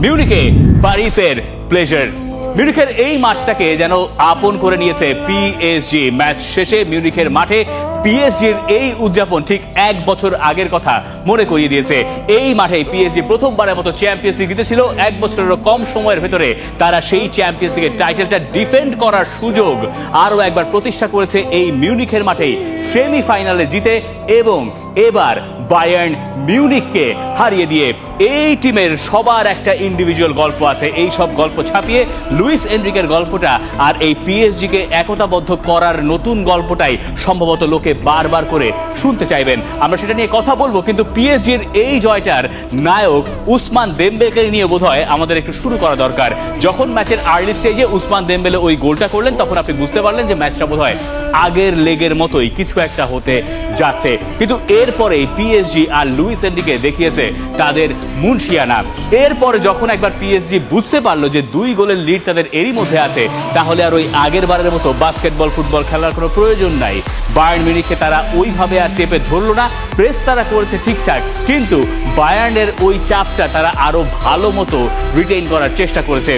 মিউনিকে প্যারিসের প্লেজার। মিউনিখের এই মাঠটাকে যেন আপন করে নিয়েছে পিএসজি। ম্যাচ শেষে মিউনিখের মাঠে পিএসজির এই উদযাপন ঠিক 1 বছর আগের কথা মনে করিয়ে দিয়েছে। এই মাঠে পিএসজি প্রথমবারের মতো চ্যাম্পিয়ন্স লিগ জিতেছিল। 1 বছরেরও কম সময়ের ভেতরে তারা সেই চ্যাম্পিয়ন্স লিগের টাইটেলটা ডিফেন্ড করার সুযোগ আরও একবার প্রতিষ্ঠা করেছে এই মিউনিখের মাঠেই সেমিফাইনালে জিতে, এবং এবার বায়ার্ন মিউনিখকে হারিয়ে দিয়ে। এই টিমের সবার একটা ইন্ডিভিজুয়াল গল্প আছে, এই সব গল্প ছাপিয়ে লুইস এনরিকের গল্পটা আর এই পিএসজিকে একতাবদ্ধ করার নতুন গল্পটাই সম্ভবত লোকে বারবার করে শুনতে চাইবেন। আমরা সেটা নিয়ে কথা বলবো, কিন্তু পিএসজির এই জয়টার নায়ক উসমান দেমবেলেকে নিয়ে বোধহয় আমাদের একটু শুরু করা দরকার। যখন ম্যাচের আর্লি স্টেজে উসমান দেমবেলে ওই গোলটা করলেন, তখন আপনি বুঝতে পারলেন যে ম্যাচটা বোধহয় আগের লেগের মতোই কিছু একটা হতে যাচ্ছে। কিন্তু এরপরে পিএসজি আর লুইস এনরিকে দেখিয়েছে তাদের মুনশিয়ানা। এরপরে যখন একবার পিএসজি বুঝতে পারলো যে 2 গোলের লিড তাদের এরই মধ্যে আছে, তাহলে আর ওই আগের বারের মতো বাস্কেটবল ফুটবল খেলার কোনো প্রয়োজন নাই। বায়ার্ন মিউনিখকে তারা ওইভাবে আর চেপে ধরলো না। প্রেস তারা করেছে ঠিকঠাক, কিন্তু বায়ার্নের ওই চাপটা তারা আরো ভালো মতো রিটেইন করার চেষ্টা করেছে।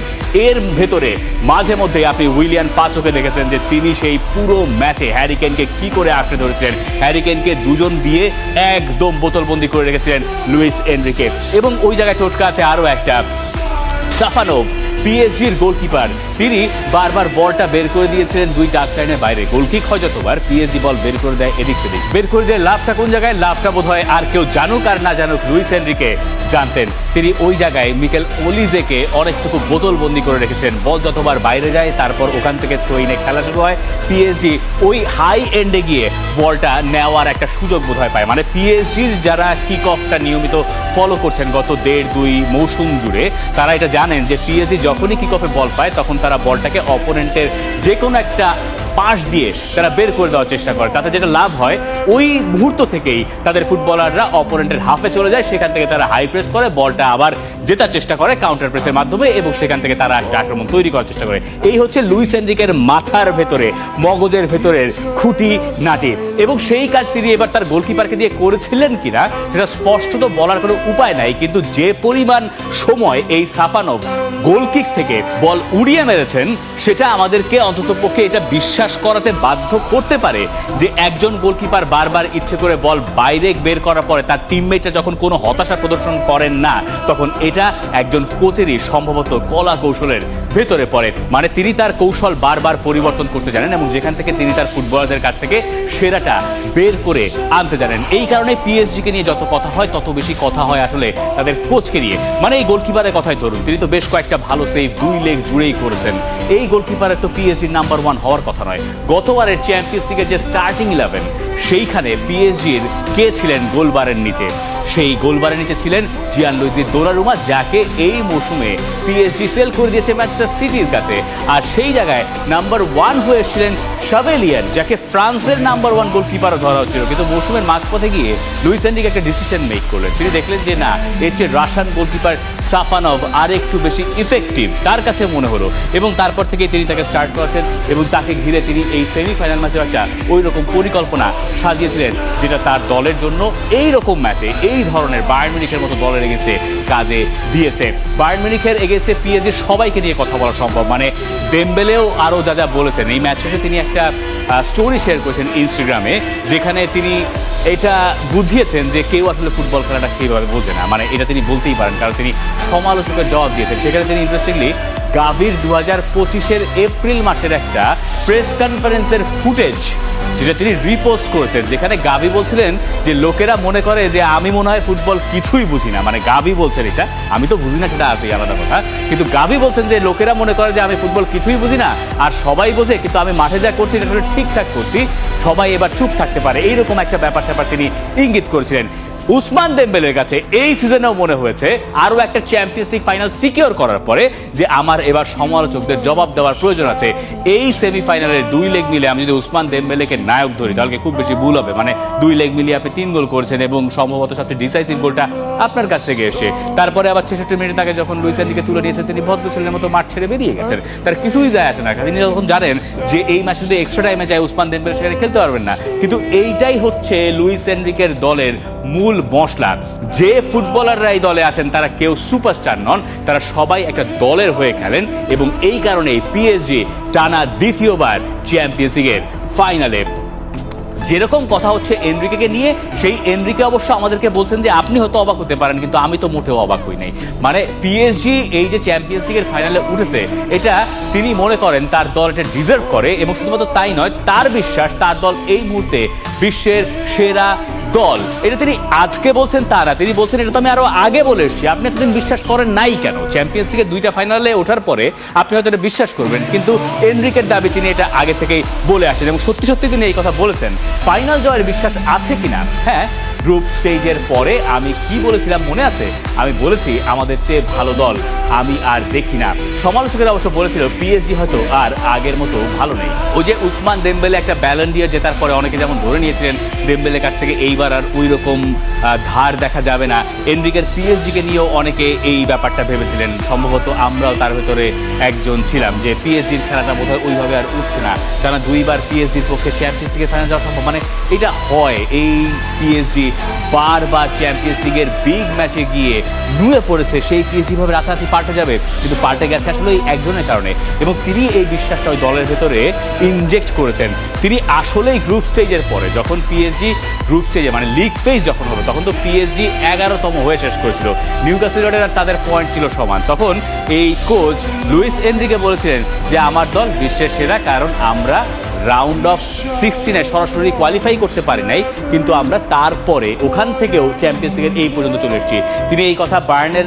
এর ভেতরে মাঝে মধ্যে আপনি উইলিয়ান পাচোকে দেখেছেন যে তিনি সেই পুরো ম্যাচে হ্যারি কেনকে কি করে আঁকড়ে ধরেছিলেন। হ্যারি কেনকে দুজন দিয়ে একদম বোতলবন্দি করে রেখেছিলেন লুইস এনরিকে। এবং ওই জায়গায় টোটকা আছে আরো একটা, সাফানোভ পিএসজির গোলকিপার, তিনি বারবার বলটা বের করে দিয়েছিলেন 2 টাচ লাইনের বাইরে। গোলকিক হয় যতবার, পিএসজি বল বের করে দেয় এদিক সেদিক। বের করে দেয় লাভটা কোন জায়গায়, লাভটা বোধ হয় আর কেউ জানুক আর না জানুক লুইস এনরিকে জানতেন। তিনি ওই জায়গায় মিকেল ওলিজেকে অনেকটুকু বোতলবন্দি করে রেখেছেন। বল যতবার বাইরে যায়, তারপর ওখান থেকে থ্রোইনে খেলা শুরু হয়। পিএসজি ওই হাই এন্ডে গিয়ে বলটা নেওয়ার একটা সুযোগ বোধ হয় পায়। মানে পিএসজির যারা কিক অফটা নিয়মিত ফলো করছেন গত 1.5-2 মৌসুম জুড়ে, তারা এটা জানেন যে পিএসজি যখনই কিক অফে বল পায়, তখন তারা বলটাকে অপোনেন্টের যে কোনো একটা পাশ দিয়ে তারা বের করে দেওয়ার চেষ্টা করে। তাতে যেটা লাভ হয়, ওই মুহূর্ত থেকেই তাদের ফুটবলাররা অপোনেন্টের হাফে চলে যায়। সেখান থেকে তারা হাই প্রেস করে বলটা আবার জেতার চেষ্টা করে কাউন্টার প্রেসের মাধ্যমে, এবং সেখান থেকে তারা একটা আক্রমণ তৈরি করার চেষ্টা করে। এই হচ্ছে লুইস এনরিকের মাথার ভেতরে, মগজের ভেতরের খুঁটি নাটি। এবং সেই কাজ তিনি এবার তার গোলকিপারকে দিয়ে করেছিলেন কিনা সেটা স্পষ্টত বলার কোনো উপায় নাই, কিন্তু যে পরিমাণ সময় এই সাফানোভ গোলকিক থেকে বল উড়িয়ে মেরেছেন, সেটা আমাদেরকে অন্ততপক্ষে এটা বিশ্বাস করাতে বাধ্য করতে পারে যে একজন গোলকিপার বারবার ইচ্ছে করে বল বাইরে বের করার পরে তার টিমমেটরা যখন কোনো হতাশা প্রদর্শন করেন না, তখন এটা একজন কোচেরই সম্ভবত কলা কৌশলের ভেতরে পড়ে। মানে তিনি তার কৌশল বারবার পরিবর্তন করতে জানেন, এবং যেখান থেকে তিনি তার ফুটবলারদের কাছ থেকে সেরাটা বের করে আনতে জানেন। এই কারণে পিএসজিকে নিয়ে যত কথা হয়, তত বেশি কথা হয় আসলে তাদের কোচকে নিয়ে। মানে এই গোলকিপারের কথাই ধরুন, তিনি তো বেশ কয়েকটা ভালো সেভ 2 লেগ জুড়েই করেছেন। এই গোলকিপারের তো পিএসজির নাম্বার 1 হওয়ার কথা নয়। গতবারের চ্যাম্পিয়ন্স লিগের যে স্টার্টিং 11, সেইখানে পিএসজির কে ছিলেন গোলবারের নিচে? সেই গোলবারের নিচে ছিলেন জিয়ানলুইজি দোনারুমা, যাকে এই মৌসুমে পিএসজি সেল করে দিয়েছে ম্যানচেস্টার সিটির কাছে। আর সেই জায়গায় নাম্বার 1 হয়ে এসেছিলেন শাভেলিয়ার, যাকে ফ্রান্সের নাম্বার 1 গোলকিপারও ধরা হচ্ছিল। কিন্তু মৌসুমের মাঝপথে গিয়ে লুইস এনরিকে একটা ডিসিশন মেক করলেন। তিনি দেখলেন যে না, এর চেয়ে রাশিয়ান গোলকিপার সাফানোভ আর একটু বেশি ইফেক্টিভ তার কাছে মনে হলো, এবং তারপর থেকে তিনি তাকে স্টার্ট করেছেন, এবং তাকে ঘিরে তিনি এই সেমিফাইনাল ম্যাচে একটা ওই রকম পরিকল্পনা সাজিয়েছিলেন, যেটা তার দলের জন্য এই রকম ম্যাচে এই ধরনের বায়ার্ন মিউনিখের মতো দলের এগেন্সে কাজে দিয়েছে। বায়ার্ন মিউনিখের এগেন্সে পিএসজি সবাইকে নিয়ে কথা বলা সম্ভব। মানে দেমবেলেও আরও যা যা বলেছেন, এই ম্যাচ শেষে তিনি একটা স্টোরি শেয়ার করেছেন ইনস্টাগ্রামে, যেখানে তিনি এটা বুঝিয়েছেন যে কেউ আসলে ফুটবল খেলাটা কীভাবে বোঝে না। মানে এটা তিনি বলতেই পারেন, কারণ তিনি সমালোচকের জবাব দিয়েছেন। সেখানে তিনি ইন্টারেস্টিংলি গাভির 2025-এর এপ্রিল মাসের একটা প্রেস কনফারেন্সের ফুটেজ, যেটা তিনি রিপোস্ট করেছেন, যেখানে গাভি বলছিলেন যে লোকেরা মনে করে যে আমি মনে হয় ফুটবল কিছুই বুঝি না। মানে গাভি বলছেন এটা, আমি তো বুঝি না সেটা আছে আলাদা কথা, কিন্তু গাভি বলছেন যে লোকেরা মনে করে যে আমি ফুটবল কিছুই বুঝি না, আর সবাই বোঝে, কিন্তু আমি মাঠে যা করছি এটা ঠিকঠাক করছি, সবাই এবার চুপ থাকতে পারে। এইরকম একটা ব্যাপার স্যাপার তিনি ইঙ্গিত করেছিলেন। উসমান দেমবেলের কাছে এই সিজনেও মনে হয়েছে আরও একটা চ্যাম্পিয়ন্স লিগ ফাইনাল সিকিউর করার পরে যে আমার এবার সমালোচকদের জবাব দেওয়ার প্রয়োজন আছে। এই সেমিফাইনালের 2 লেগ মিলে আমি যদি উসমান দেমবেলেকে নায়ক ধরি, তাহলে খুব বেশি ভুল হবে। মানে 2 লেগ মিলিয়ে আপনি 3 গোল করেছেন, এবং সম্ভবত সবচেয়ে ডিসাইসিভ গোলটা আপনার কাছ থেকে এসে, তারপরে আবার 66 মিনিটে তাকে যখন লুইস এনরিকে তুলে নিয়েছেন, তিনি ভদ্র ছেলের মতো মাঠ ছেড়ে বেরিয়ে গেছেন। তার কিছুই যায় আসে না। তিনি যখন জানেন যে এই ম্যাচ যদি এক্সট্রা টাইমে যায়, উসমান দেমবেলে সেখানে খেলতে পারবেন না। কিন্তু এইটাই হচ্ছে লুইস এনরিকের দলের মূল মশলা। যে ফুটবলাররা এই দলে আছেন তারা কেউ সুপারস্টার নন, তারা সবাই একটা দলের হয়ে খেলেন এবং এই কারণেই পিএসজি টানা দ্বিতীয়বার চ্যাম্পিয়ন্স লিগের ফাইনালে। যেরকম কথা হচ্ছে এনরিকে নিয়ে, সেই এনরিকে অবশ্য আমাদেরকে বলছেন যে আপনি হয়তো অবাক হতে পারেন, কিন্তু আমি তো মোটেও অবাক হই নাই। মানে পিএসজি এই যে চ্যাম্পিয়ন্স লিগের ফাইনালে উঠেছে, এটা তিনি মনে করেন তার দল এটা ডিজার্ভ করে, এবং শুধুমাত্র তাই নয়, তার বিশ্বাস তার দল এই মুহূর্তে বিশ্বের সেরা দল। এটা তিনি আজকে বলছেন তারা, তিনি বলছেন এটা তো আমি আরো আগে বলে এসেছি, আপনি এতদিন বিশ্বাস করেন নাই কেন? চ্যাম্পিয়ন্স লিগের 2টা ফাইনালে ওঠার পরে আপনি হয়তো এটা বিশ্বাস করবেন, কিন্তু এনরিকের দাবি তিনি এটা আগে থেকেই বলে আসেন এবং সত্যি সত্যি তিনি এই কথা বলেছেন। ফাইনাল জয়ের বিশ্বাস আছে কিনা? হ্যাঁ, গ্রুপ স্টেজের পরে আমি কি বলেছিলাম মনে আছে? আমি বলেছি আমাদের চেয়ে ভালো দল আমি আর দেখি না। সমালোচকেরা অবশ্য বলেছিল পিএসজি হয়তো আর আগের মতো ভালো নেই। ওই যে উসমান দেমবেলে একটা ব্যালন ডি'অর জেতার পরে অনেকে যেমন ধরে নিয়েছিলেন দেমবেলের কাছ থেকে এইবার আর ওই রকম ধার দেখা যাবে না, এনরিকের পিএসজিকে নিয়েও অনেকে এই ব্যাপারটা ভেবেছিলেন। সম্ভবত আমরাও তার ভেতরে একজন ছিলাম, যে পিএসজির খেলাটা বোধহয় ওইভাবে আর উঠছে না, টানা 2বার পিএসজির পক্ষে চ্যাম্পিয়ন্স লিগের ফাইনাল যাওয়া সম্ভব। মানে এটা হয়, এই পিএসজি বারবার চ্যাম্পিয়ন্স লিগের বিগ ম্যাচে গিয়ে নুয়ে পড়েছে, সেই পিএসজি ভাবে রাতারাতি পাল্টে যাবে, কিন্তু পাল্টে গেছে আসলে এই একজনের কারণে, এবং তিনি এই বিশ্বাসটা ওই দলের ভেতরে ইনজেক্ট করেছেন। তিনি আসলেই গ্রুপ স্টেজের পরে, যখন পিএসজি গ্রুপ স্টেজে মানে লিগ ফেজ যখন হলো, তখন তো পিএসজি 11তম হয়ে শেষ করেছিল, নিউক্যাসল ইউনাইটেড আর তাদের পয়েন্ট ছিল সমান। তখন এই কোচ লুইস এনরিকে বলেছিলেন যে আমার দল বিশ্বের সেরা, কারণ আমরা রাউন্ড অফ 16-এ সরাসরি কোয়ালিফাই করতে পারি নাই, কিন্তু আমরা তারপরে ওখান থেকেও চ্যাম্পিয়ন্স লিগের এই পর্যন্ত চলে এসেছি। তিনি এই কথা বায়ার্নের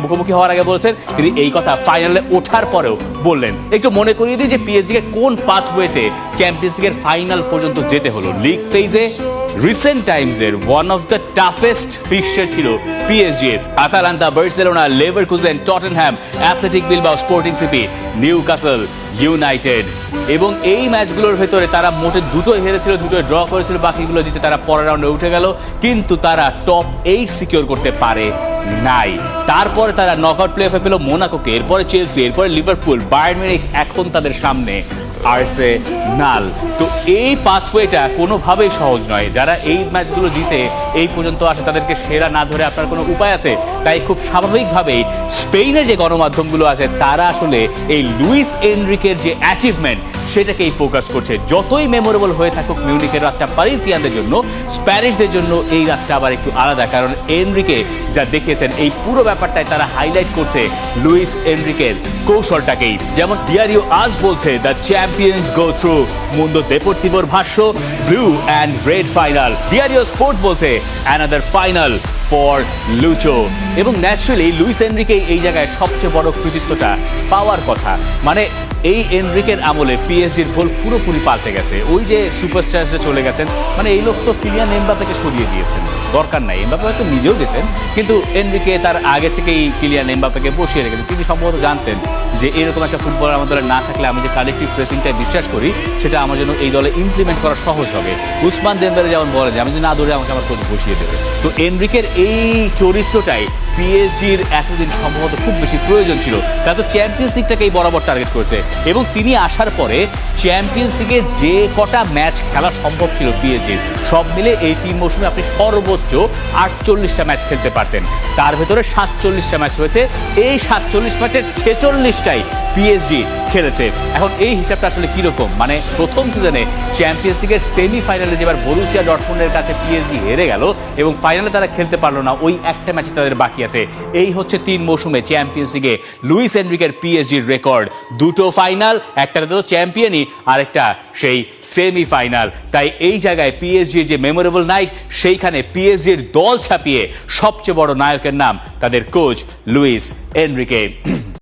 মুখোমুখি হওয়ার আগে বলেছেন, তিনি এই কথা ফাইনালে ওঠার পরেও বললেন। একটু মনে করিয়ে দিই যে পিএসজিকে কোন পাথওয়েতে চ্যাম্পিয়ন্স লিগের ফাইনাল পর্যন্ত যেতে হলো। লিগ ফেজে রিসেন্ট টাইমসের one of the toughest fixture ছিল পিএসজির। Atalanta, Barcelona, Leverkusen, Tottenham, Athletic Bilbao, Sporting CP, Newcastle United, এবং এই ম্যাচগুলোর ভেতরে তারা মোটে 2টোই হেরেছিল, 2টোই ড্র করেছিল, বাকিগুলো জিতে তারা পরের রাউন্ডে উঠে গেল, কিন্তু তারা টপ 8 সিকিউর করতে পারে নাই। তারপরে তারা নকআউট প্লে অফে পেল মোনাকোকে, এরপরে চেলসি, এরপরে লিভারপুল, বায়ার্ন মিউনিখ, এখন তাদের সামনে আর্সেনাল। তো এই পাথওয়েটা কোনোভাবেই সহজ নয়। যারা এই ম্যাচগুলো জিতে এই পর্যন্ত আসে, তাদেরকে সেরা না ধরে আপনার কোনো উপায় আছে? তাই খুব স্বাভাবিকভাবেই স্পেনের যে গণমাধ্যমগুলো আছে তারা আসলে এই লুইস এনরিকের যে অ্যাচিভমেন্ট সেটাকেই ফোকাস করছে। যতই মেমোরেবল হয়ে থাকুক মিউনিখের রাতটা প্যারিসিয়ানদের জন্য, স্প্যানিশদের জন্য এই রাতটা আবার একটু আলাদা, কারণ এনরিকে যা দেখিয়েছেন এই পুরো ব্যাপারটাই তারা হাইলাইট করছে লুইস এনরিকের কৌশলটাকেই। যেমন ডিয়ারিও আজ বলছে, দ্য চ্যাম্পিয়ন্স গো থ্রু মুন্দো দেপোর্তিভোর ভাষ্য, blue and red final. Diario Sport বলছে, অ্যানাদার ফাইনাল ফর লুচো। এবং ন্যাচারালি লুইস এনরিকে এই জায়গায় সবচেয়ে বড় কৃতিত্বটা পাওয়ার কথা। মানে এই এনরিকের আমলে পিএসজির গোল পুরোপুরি পাল্টে গেছে। ওই যে সুপারস্টার্সে চলে গেছেন, মানে এই লোক তো কিলিয়ান এমবাপ্পেকে সরিয়ে দিয়েছেন, দরকার নাই। এমবাপ্পে হয়তো নিজেও যেতেন, কিন্তু এনরিকে তার আগে থেকেই কিলিয়ান এমবাপ্পেকে বসিয়ে রেখেছেন। তিনি সম্ভবত জানতেন যে এরকম একটা ফুটবলার আমার দলে না থাকলে আমি যে কালেকটিভ প্রেসিংটাই বিশ্বাস করি সেটা আমার জন্য এই দলে ইমপ্লিমেন্ট করা সহজ হবে। উসমান দেমবেলে যেমন বলে যে আমি যদি না দৌড়ে আমাকে আমার কোচ বসিয়ে দেবে। তো এনরিকের এই চরিত্রটাই পিএসজির এতদিন সম্ভবত খুব বেশি প্রয়োজন ছিল। তারা তো চ্যাম্পিয়ন্স লিগটাকেই বরাবর টার্গেট করেছে, এবং তিনি আসার পরে চ্যাম্পিয়ন্স লিগে যে কটা ম্যাচ খেলা সম্ভব ছিল পিএসজির, সব মিলে এই 3 মৌসুমে আপনি সর্বোচ্চ 48টা ম্যাচ খেলতে পারতেন। তার ভেতরে 47টা ম্যাচ হয়েছে, এই 47 ম্যাচের 46টাই পিএসজি খেলেছে। এখন এই হিসাবটা আসলে কিরকম? মানে প্রথম সিজনে চ্যাম্পিয়ন্স লিগের সেমিফাইনালে যেবার বরুসিয়া ডর্টমুন্ডের কাছে পিএসজি হেরে গেল এবং ফাইনালে তারা খেলতে পারলো না, ওই একটা ম্যাচ তাদের বাকি আছে। এই হচ্ছে 3 মৌসুমে চ্যাম্পিয়ন্স লিগে লুইস এনরিকের পিএসজির রেকর্ড। 2টো ফাইনাল, একটাতে তো চ্যাম্পিয়নই, আরেকটা সেই সেমিফাইনাল। তাই এই জায়গায় পিএসজির যে মেমোরেবল নাইট, সেইখানে পিএসজির দল ছাপিয়ে সবচেয়ে বড় নায়কের নাম তাদের কোচ লুইস এনরিকে।